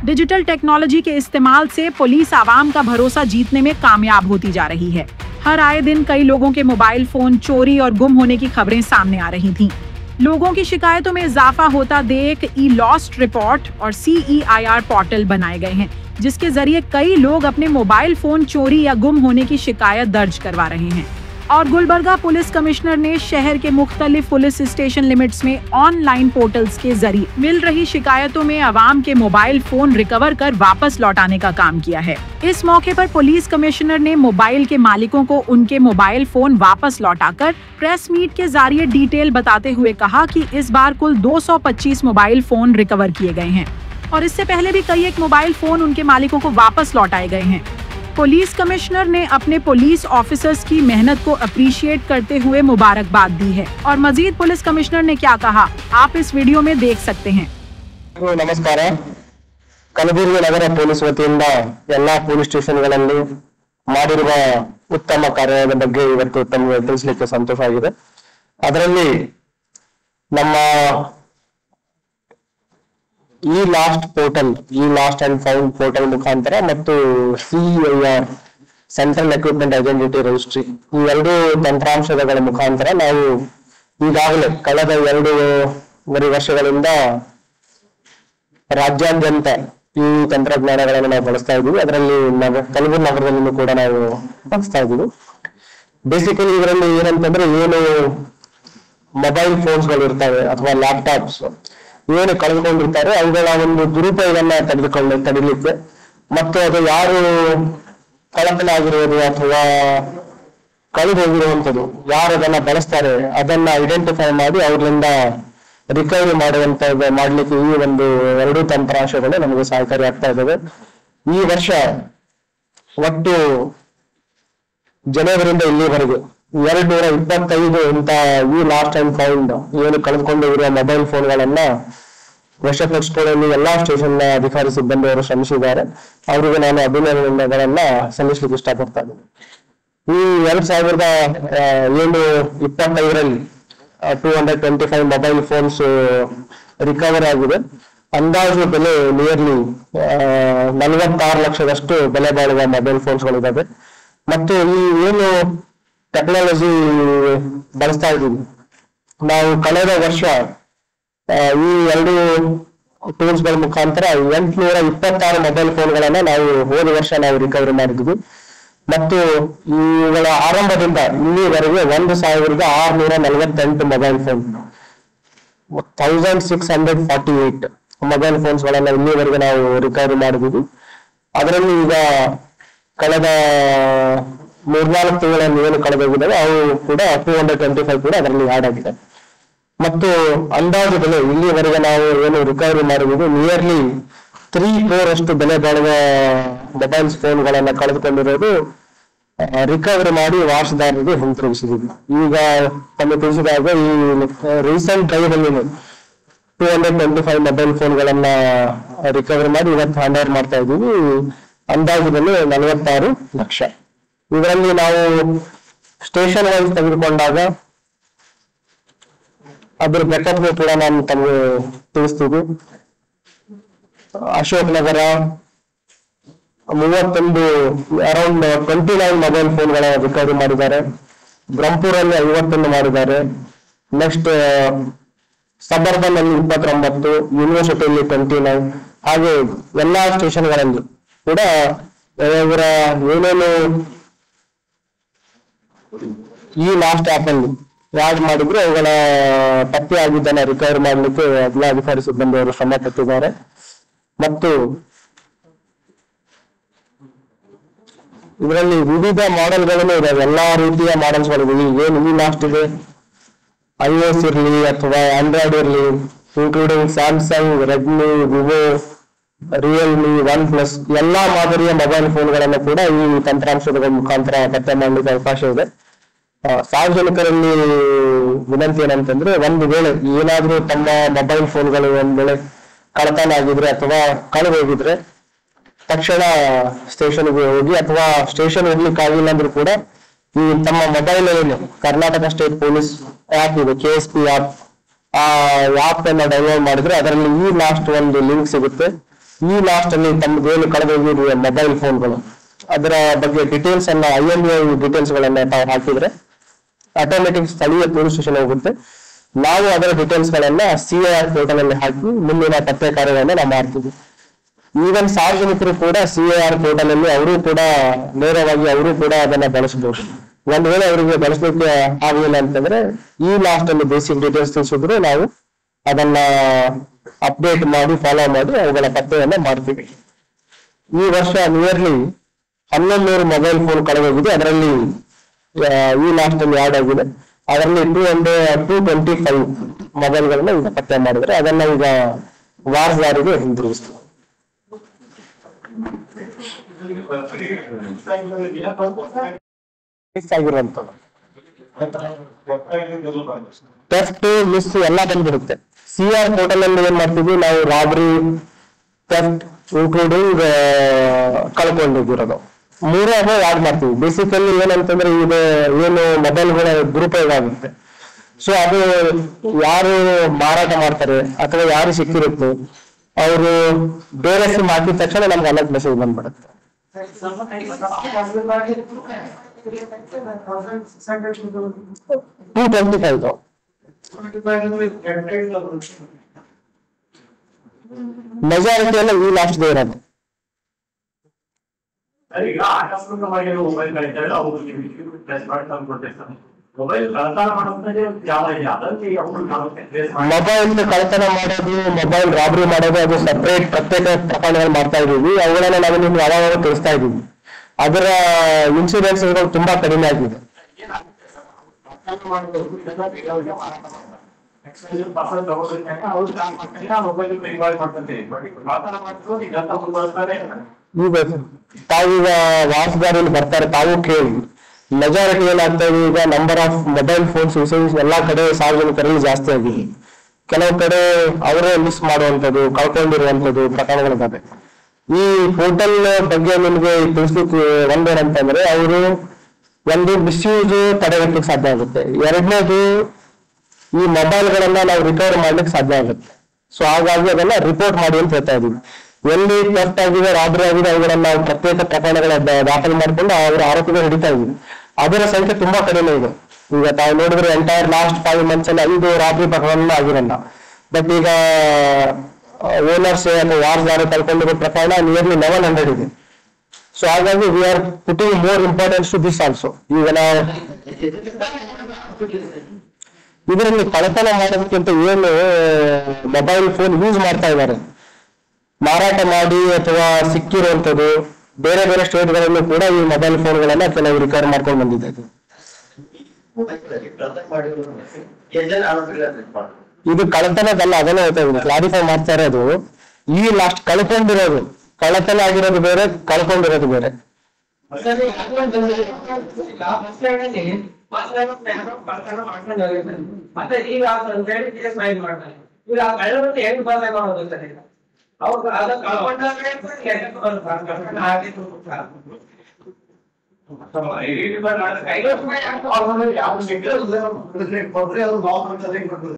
Digital technology के इस्तेमाल से पुलिस आवाम का भरोसा जीतने में कामयाब होती जा रही है। हर आए दिन कई लोगों के मोबाइल फोन चोरी और गुम होने की खबरें सामने आ रही थीं। लोगों की शिकायतों में इजाफा होता देख ई लॉस्ट रिपोर्ट और CEIR पोर्टल बनाए गए हैं, जिसके जरिए कई लोग अपने मोबाइल फोन चोरी या गुम होने की शिकायत दर्ज करवा रहे हैं। और गुलबर्गा पुलिस कमिश्नर ने शहर के मुख्तलिफ पुलिस स्टेशन लिमिट्स में ऑनलाइन पोर्टल्स के जरिए मिल रही शिकायतों में आवाम के मोबाइल फोन रिकवर कर वापस लौटाने का काम किया है। इस मौके पर पुलिस कमिश्नर ने मोबाइल के मालिकों को उनके मोबाइल फोन वापस लौटाकर प्रेस मीट के जरिए डिटेल बताते हुए कहा कि इस बार कुल 225 मोबाइल फोन रिकवर किए गए हैं और इससे पहले भी कई एक मोबाइल फोन उनके मालिकों को वापस लौटाए गए हैं। पुलिस कमिश्नर ने अपने पुलिस ऑफिसर्स की मेहनत को अप्रिशिएट करते हुए मुबारकबाद दी है और मजीद पुलिस कमिश्नर ने क्या कहा आप इस वीडियो में देख सकते हैं। नमस्कार। कलबुर्गी नगर पुलिस वतियिंद ಎಲ್ಲಾ ಪೊಲೀಸ್ ಸ್ಟೇಷನ್ಗಳಲ್ಲಿ ಮಾಡಿರುವ ಉತ್ತಮ ಕಾರ್ಯದ ಬಗ್ಗೆ ಇವತ್ತು ತಮಗೆ ತಿಳಿಸಲಿಕ್ಕೆ ಸಂತೋಷ ಆಗಿದೆ। ಅದರಲ್ಲಿ ನಮ್ಮ ಈ ಲಾಸ್ಟ್ ಅಂಡ್ ಫೌಂಡ್ ಪೋರ್ಟಲ್ ಮುಖಾಂತರ ಮತ್ತು CEIR central equipment identity registry ಈ ಎರಡು ತಂತ್ರಾಂಶಗಳ ಮುಖಾಂತರ ನಾವು ಈಗಾಗಲೇ ಕಳೆದ 2.5 ವರ್ಷಗಳಿಂದ ರಾಜ್ಯಾದ್ಯಂತ ಈ ತಂತ್ರಜ್ಞಾನಗಳನ್ನು ನಾವು ಬಳಸ್ತಾ ಇದ್ದೀವಿ। ಅದರಲ್ಲಿ ಕಲಬುರಗಿ ನಗರದಲ್ಲೂ ಕೂಡ ನಾವು ಬಳಸ್ತಾ ಇದ್ದೀವಿ। ಬೇಸಿಕಲಿ ಇದರಲ್ಲಿ ಏನಂತಂದ್ರೆ ಏನು ಮೊಬೈಲ್ ಫೋನ್ಸ್ ಗಳು ಇರ್ತವೆ ಅಥವಾ ಲ್ಯಾಪ್ಟಾಪ್ಸ್ ಏನು ಕಳೆದುಕೊಂಡಿರ್ತಾರೆ ಅವುಗಳ ಒಂದು ದುರುಪಯೋಗವನ್ನ ತಡಿಲಿಕ್ಕೆ ಮತ್ತು ಅದು ಯಾರು ಕಳತನ ಆಗಿರೋದು ಅಥವಾ ಕಳೆದು ಹೋಗಿರುವಂಥದ್ದು ಯಾರು ಅದನ್ನ ಬಳಸ್ತಾರೆ ಅದನ್ನ ಐಡೆಂಟಿಫೈ ಮಾಡಿ ಅವರಿಂದ ರಿಕವರಿ ಮಾಡ್ಲಿಕ್ಕೆ ಈ ಒಂದು 2 ತಂತ್ರಾಂಶಗಳು ನಮಗೆ ಸಹಕಾರಿ ಆಗ್ತಾ ಇದ್ದಾವೆ। ಈ ವರ್ಷ ಒಟ್ಟು ಜನವರಿಂದ ಇಲ್ಲಿವರೆಗೆ 225 ಅಂತ ಈ ಲಾಸ್ಟ್ ಅಂಡ್ ಫೌಂಡ್ ಏನು ಕಳೆದುಕೊಂಡಿರುವ ಮೊಬೈಲ್ ಫೋನ್ಗಳನ್ನ ವಶಪಡಿಸಿಕೊಳ್ಳಲು ಎಲ್ಲಾ ಸ್ಟೇಷನ್ ಅಧಿಕಾರಿ ಸಿಬ್ಬಂದಿಯವರು ಶ್ರಮಿಸಿದ್ದಾರೆ। ಅವರಿಗೆ ನಾನು ಅಭಿನಂದನೆಗಳನ್ನ ಸಲ್ಲಿಸಲಿಕ್ಕೆ ಇಷ್ಟಪಡ್ತಾ ಇದ್ದೀನಿ। ಈ 2025ರಲ್ಲಿ 225 ಮೊಬೈಲ್ ಫೋನ್ಸ್ ರಿಕವರ್ ಆಗಿದೆ। ಅಂದಾಜು ಬೆಲೆ ನಿಯರ್ಲಿ 46 ಲಕ್ಷದಷ್ಟು ಬೆಲೆ ಬಾಳುವ ಮೊಬೈಲ್ ಫೋನ್ಸ್ ಗಳಿದ್ದಾವೆ। ಮತ್ತು ಈ ಏನು ಟೆಕ್ನಾಲಜಿ ಬಳಸ್ತಾ ಇದ್ದೀವಿ ನಾವು ಕಳೆದ ವರ್ಷ ಈ 2 ಟೂಲ್ಸ್ ಗಳ ಮುಖಾಂತರ 826 ಮೊಬೈಲ್ ಫೋನ್ಗಳನ್ನ ನಾವು ಹೋದ ವರ್ಷ ನಾವು ರಿಕವರಿ ಮಾಡಿದ್ವಿ ಮತ್ತು ಇವುಗಳ ಆರಂಭದಿಂದ ಇಲ್ಲಿವರೆಗೆ 1648 ಮೊಬೈಲ್ ಫೋನ್ 1648 ಮೊಬೈಲ್ ಫೋನ್ಸ್ ಗಳನ್ನ ಇಲ್ಲಿವರೆಗೆ ನಾವು ರಿಕವರಿ ಮಾಡಿದ್ವಿ। ಅದರಲ್ಲಿ ಈಗ ಕಳೆದ 3-4 ತಿಂಗಳಲ್ಲಿ ಏನು ಕಳೆದೋಗಿದ್ದಾವೆ ಅವು ಕೂಡ 225 ಕೂಡ ಅದರಲ್ಲಿ ಆಡ್ ಆಗಿದೆ ಮತ್ತು ಅಂದಾಜು ಬೆಲೆ ಇಲ್ಲಿವರೆಗೆ ನಾವು ಏನು ರಿಕವರಿ ಮಾಡಿದ್ವಿ ನಿಯರ್ಲಿ 3 crore ಅಷ್ಟು ಬೆಲೆ ಬಾಳುವ ಮೊಬೈಲ್ಸ್ ಫೋನ್ಗಳನ್ನ ಕಳೆದುಕೊಂಡಿರೋದು ರಿಕವರಿ ಮಾಡಿ ವಾರಸುದಾರರಿಗೆ ಹಿಂತಿರುಗಿಸಿದ್ವಿ। ಈಗ ತಮಗೆ ತಿಳಿಸಿದಾಗ ಈ ರೀಸೆಂಟ್ ಟೈಮಲ್ಲಿ 225 ಮೊಬೈಲ್ ಫೋನ್ಗಳನ್ನ ರಿಕವರಿ ಮಾಡಿ ಇವತ್ತು ಹ್ಯಾಂಡ್ ಓವರ್ ಮಾಡ್ತಾ ಇದ್ದೀವಿ। ಅಂದಾಜು ಬೆಲೆ 46 ಲಕ್ಷ। ಇದರಲ್ಲಿ ನಾವು ಸ್ಟೇಷನ್ ವೈಸ್ ತೆಗೆದುಕೊಂಡಾಗ ಅದ್ರ ಬ್ಯಾಕಪ್ ಕೂಡ ನಾನು ತಮಗೆ ತಿಳಿಸ್ತೀವಿ। Ashok Nagar 31 around 29 mobile ಫೋನ್ಗಳ recovery ಮಾಡಿದ್ದಾರೆ। ಬ್ರಹ್ಮಪುರಲ್ಲಿ 51 ಮಾಡಿದ್ದಾರೆ। ನೆಕ್ಸ್ಟ್ ಸಬರ್ಬನ್ ಅಲ್ಲಿ 29, ಯೂನಿವರ್ಸಿಟಿಯಲ್ಲಿ 29 ಹಾಗೆ ಎಲ್ಲಾ ಸ್ಟೇಷನ್ಗಳಲ್ಲಿ ಕೂಡ ಇವರ ಏನೇನು ಈ ಲಾಸ್ಟ್ ಆಪ್ ಅಲ್ಲಿ ಯಾಡ್ ಮಾಡಿದ್ರು ಅವುಗಳ ಪತ್ತೆ ಆಗಿದ್ದನ್ನ ರಿಕವರಿ ಮಾಡ್ಲಿಕ್ಕೆ ಜಿಲ್ಲಾಧಿಕಾರಿ ಸಿಬ್ಬಂದಿಯವರು ಶ್ರಮ ಪಟ್ಟಿದ್ದಾರೆ ಮತ್ತು ಇದರಲ್ಲಿ ವಿವಿಧ ಮಾಡೆಲ್ಗಳನ್ನು ಇದಾವೆ। ಎಲ್ಲಾ ರೀತಿಯ ಮಾಡೆಲ್ಸ್ ಗಳಿವೆ। ಏನು ಈ ಲಾಸ್ಟ್ ಇದೆ iOS ಇರಲಿ ಅಥವಾ ಆಂಡ್ರಾಯ್ಡ್ ಇರಲಿ including Samsung, Redmi, Vivo, Realme, OnePlus ಎಲ್ಲಾ ಮಾದರಿಯ ಮೊಬೈಲ್ ಫೋನ್ಗಳನ್ನು ಕೂಡ ಈ ತಂತ್ರಾಂಶದ ಮುಖಾಂತರ ಪತ್ತೆ ಮಾಡಲಿಕ್ಕೆ ಅವಕಾಶ ಇದೆ। ಸಾರ್ವಜನಿಕರಲ್ಲಿ ವಿನಂತಿ ಏನಂತಂದ್ರೆ ಒಂದು ವೇಳೆ ಏನಾದ್ರೂ ತಮ್ಮ ಮೊಬೈಲ್ ಫೋನ್ಗಳು ಒಂದ್ ವೇಳೆ ಕಳತನ ಆಗಿದ್ರೆ ಅಥವಾ ಕಳೆದು ಹೋಗಿದ್ರೆ ತಕ್ಷಣ ಸ್ಟೇಷನ್ಗೆ ಹೋಗಿ ಅಥವಾ ಸ್ಟೇಷನ್ ಹೋಗ್ಲಿಕ್ಕೆ ಆಗಿಲ್ಲ ಅಂದ್ರೂ ಕೂಡ ಈ ತಮ್ಮ ಮೊಬೈಲ್ ಏನು ಕರ್ನಾಟಕ ಸ್ಟೇಟ್ ಪೊಲೀಸ್ ಆಪ್ ಇದೆ KSP ಆಪ್, ಆ ಆಪ್ ಅನ್ನ ಡೌನ್ಲೋಡ್ ಮಾಡಿದ್ರೆ ಅದರಲ್ಲಿ ಈ ಲಾಸ್ಟ್ ಒಂದು ಲಿಂಕ್ ಸಿಗುತ್ತೆ। ಈ ಲಾಸ್ಟ್ ಅಲ್ಲಿ ತಮ್ಮದೇನು ಕಳೆದೋಗಿರುವ ಮೊಬೈಲ್ ಫೋನ್ಗಳು ಅದರ ಬಗ್ಗೆ ಡೀಟೇಲ್ಸ್ ಅನ್ನ IMEI ಡೀಟೇಲ್ಸ್ ಗಳನ್ನ ತಾವು ಹಾಕಿದ್ರೆ ಆಟೋಮೆಟಿಕ್ ಸ್ಥಳೀಯ ಪೊಲೀಸ್ ಸ್ಟೇಷನ್ ಹೋಗುತ್ತೆ. ನಾವು ಅದರ ಡೀಟೇಲ್ಸ್ ಗಳನ್ನ CIR ಪೋರ್ಟಲ್ ಅಲ್ಲಿ ಹಾಕಿ ಮುಂದಿನ ಪತ್ತೆ ಕಾರ್ಯಗಳನ್ನ ನಾವು ಮಾಡ್ತೀವಿ. ಈವನ್ ಸಾರ್ವಜನಿಕರು ಕೂಡ CIR ಪೋರ್ಟಲ್ ಅಲ್ಲಿ ಅವರು ಕೂಡ ನೇರವಾಗಿ ಅವರು ಕೂಡ ಅದನ್ನ ಬಳಸಬಹುದು. ಒಂದ್ ವೇಳೆ ಅವರಿಗೆ ಬಳಸಲಿಕ್ಕೆ ಆಗಲಿಲ್ಲ ಅಂತಂದ್ರೆ ಈ ಲಾಸ್ಟ್ ಅಲ್ಲಿ ಬೇಸಿಕ್ ಡೀಟೇಲ್ಸ್ ತಿಳಿಸಿದ್ರು ನಾವು ಅದನ್ನ ಅಪ್ಡೇಟ್ ಮಾಡಿ ಫಾಲೋ ಮಾಡಿ ಅವುಗಳ ಪತ್ತೆಯನ್ನ ಮಾಡ್ತೀವಿ. ಈ ವರ್ಷ ನಿಯರ್ಲಿ 1100 ಮೊಬೈಲ್ ಫೋನ್ ಕಳೆದೋಗಿದೆ. ಅದರಲ್ಲಿ ಈ ಲಾಸ್ಟ್ ಅಲ್ಲಿ ಆಡ್ ಆಗಿದೆ. ಅದರಲ್ಲಿ 225 ಮೊಬೈಲ್ಗಳನ್ನ ಈಗ ಪತ್ತೆ ಮಾಡಿದ್ರೆ ಅದನ್ನ ಈಗ ವಾರದಾರಿಗೆ ಹಿಂದಿರುಗಿಸ್ತೀವಿ. ಆಗಿರುವಂತದ್ದು ಥೆಫ್ಟ್ ಮಿಸ್ ಎಲ್ಲ ಬಂದ್ಬಿಡುತ್ತೆ. CIR ಪೋರ್ಟಲ್ ಅಲ್ಲಿ ಏನ್ ಮಾಡ್ತೀವಿ ನಾವು ರಾಬರಿ ಥೆಫ್ಟ್ ಇನ್ಕ್ಲೂಡಿಂಗ್ ಕಳ್ಕೊಂಡಿರೋದು ಮೂರೇ ಯಾಡ್ ಮಾಡ್ತೀವಿ. ಬೇಸಿಕಲಿ ಏನಂತಂದ್ರೆ ಇದು ಏನು ಮೊಬೈಲ್ಗಳ ದುರುಪಯೋಗ ಆಗುತ್ತೆ. ಸೊ ಅದು ಯಾರು ಮಾರಾಟ ಮಾಡ್ತಾರೆ ಅಥವಾ ಯಾರು ಸಿಕ್ಕಿರುತ್ತೆ ಅವರು ಬೇರೆ ಸಿಮ್ ಹಾಕಿದ ತಕ್ಷಣ ನಮ್ಗೆ ಅಲರ್ಟ್ ಮೆಸೇಜ್ ಬಂದ್ಬಿಡುತ್ತೆ. ಮೆಜಾರಿಟಿ ಎಲ್ಲ ಈ ಲಾಸ್ಟ್ ಡೇ ಇರೋದು. ಮೊಬೈಲ್ ಕಳ್ತನ ಮಾಡೋದು, ಮೊಬೈಲ್ ರಾಬರಿ ಮಾಡೋದು ಅದು ಸಪರೇಟ್ ಪ್ರತ್ಯೇಕ ಪ್ರಕರಣಗಳು ಮಾಡ್ತಾ ಇದೀವಿ. ಅವುಗಳನ್ನ ನಾವು ನಿಮ್ಗೆ ಯಾವಾಗ ತಿಳಿಸ್ತಾ ಇದೀವಿ. ಅದರ ಇನ್ಸಿಡೆನ್ಸ್ಗಳು ತುಂಬಾ ಕಡಿಮೆ ಆಗಿದೆ. ಈಗ ತಾವೀಗ ವಾರದಾರಿಯಲ್ಲಿ ಬರ್ತಾರೆ, ತಾವು ಕೇಳಿ ಮೆಜಾರಿಟಿ ಏನಾಗ್ತಾ ಇದೆ ಈಗ number of mobile phones usage ಎಲ್ಲಾ ಕಡೆ ಸಾರ್ವಜನಿಕರಲ್ಲಿ ಜಾಸ್ತಿ ಆಗಿದೆ. ಕೆಲವು ಕಡೆ ಅವರೇ ಮಿಸ್ ಮಾಡುವಂಥದ್ದು, ಕಳ್ಕೊಂಡಿರುವಂಥದ್ದು ಪ್ರಕರಣಗಳಿದ್ದಾವೆ. ಈ ಪೋರ್ಟಲ್ ಬಗ್ಗೆ ನಿಮ್ಗೆ ತಿಳಿಸ್ಲಿಕ್ಕೆ ಒಂದೇನಂತಂದ್ರೆ ಅವರು ಒಂದು ಮಿಸ್ಯೂಸ್ ತಡೆಗಟ್ಟಲಿಕ್ಕೆ ಸಾಧ್ಯ ಆಗುತ್ತೆ. ಎರಡನೇದು ಈ ಮೊಬೈಲ್ಗಳನ್ನ ನಾವು ರಿಕವರ್ ಮಾಡ್ಲಿಕ್ಕೆ ಸಾಧ್ಯ ಆಗುತ್ತೆ. ಸೊ ಹಾಗಾಗಿ ಅದನ್ನ ರಿಪೋರ್ಟ್ ಮಾಡಿ ಅಂತ ಹೇಳ್ತಾ ಇದೀವಿ. ಎಲ್ಲಿ ಥೆಫ್ಟ್ ಆಗಿದೆ, ರಾಬರಿ ಆಗಿದೆ ಅವುಗಳನ್ನ ನಾವು ಪ್ರತ್ಯೇಕ ಪ್ರಕರಣಗಳ ದಾಖಲೆ ಮಾಡ್ಕೊಂಡು ಅವರ ಆರೋಪಿಗಳು ಹಿಡಿತಾ ಇದೀವಿ. ಅದರ ಸಂಖ್ಯೆ ತುಂಬಾ ಕಡಿಮೆ ಇದೆ. ಈಗ ತಾವು ನೋಡಿದ್ರೆ ಎಂಟೈರ್ ಲಾಸ್ಟ್ 5 months ಅಲ್ಲಿ 5 ರಾಬರಿ ಪ್ರಕರಣ ಆಗಿರಲ್ಲ. ಬಟ್ ಈಗ ಓನರ್ಸ್ ವಾರದಾರ ಕಳ್ಕೊಂಡಿರೋ ಪ್ರಕರಣ ನಿಯರ್ಲಿ 1100 ಇದೆ. ಸೊ ಹಾಗಾಗಿ we are putting more importance to this also. ಈಗ ನಾವು ಇದರಲ್ಲಿ ಕಳ್ಳತನ ಮಾಡೋದಕ್ಕಿಂತ ಏನು ಮೊಬೈಲ್ ಫೋನ್ ಯೂಸ್ ಮಾಡ್ತಾ ಇದ್ದಾರೆ, ಮಾರಾಟ ಮಾಡಿ ಅಥವಾ ಸಿಕ್ಕಿರುವಂಥದ್ದು ಬೇರೆ ಬೇರೆ ಸ್ಟೇಟ್ಗಳಲ್ಲೂ ಕೂಡ ಈ ಮೊಬೈಲ್ ಫೋನ್ಗಳನ್ನ ಕೆಲವು ರಿಕವರ್ ಮಾಡ್ಕೊಂಡು ಬಂದಿದೆ. ಇದು ಕಳ್ಳತನದಲ್ಲ, ಅದನ್ನೇ ಹೇಳ್ತಾ ಇದ್ದೀನಿ, ಕ್ಲಾರಿಫೈ ಮಾಡ್ತಾ ಇರೋದು. ಈ ಲಾಸ್ಟ್ ಕಳ್ಕೊಂಡಿರೋದು, ಕಳ್ಳತನ ಆಗಿರೋದು ಬೇರೆ, ಕಳ್ಕೊಂಡಿರೋದು ಬೇರೆ. ಮತ್ತೆ ಈಗ ಅವ್ರು ಅದ ಕಳ್ಕೊಂಡ್ರೆ ಕೈಗೆ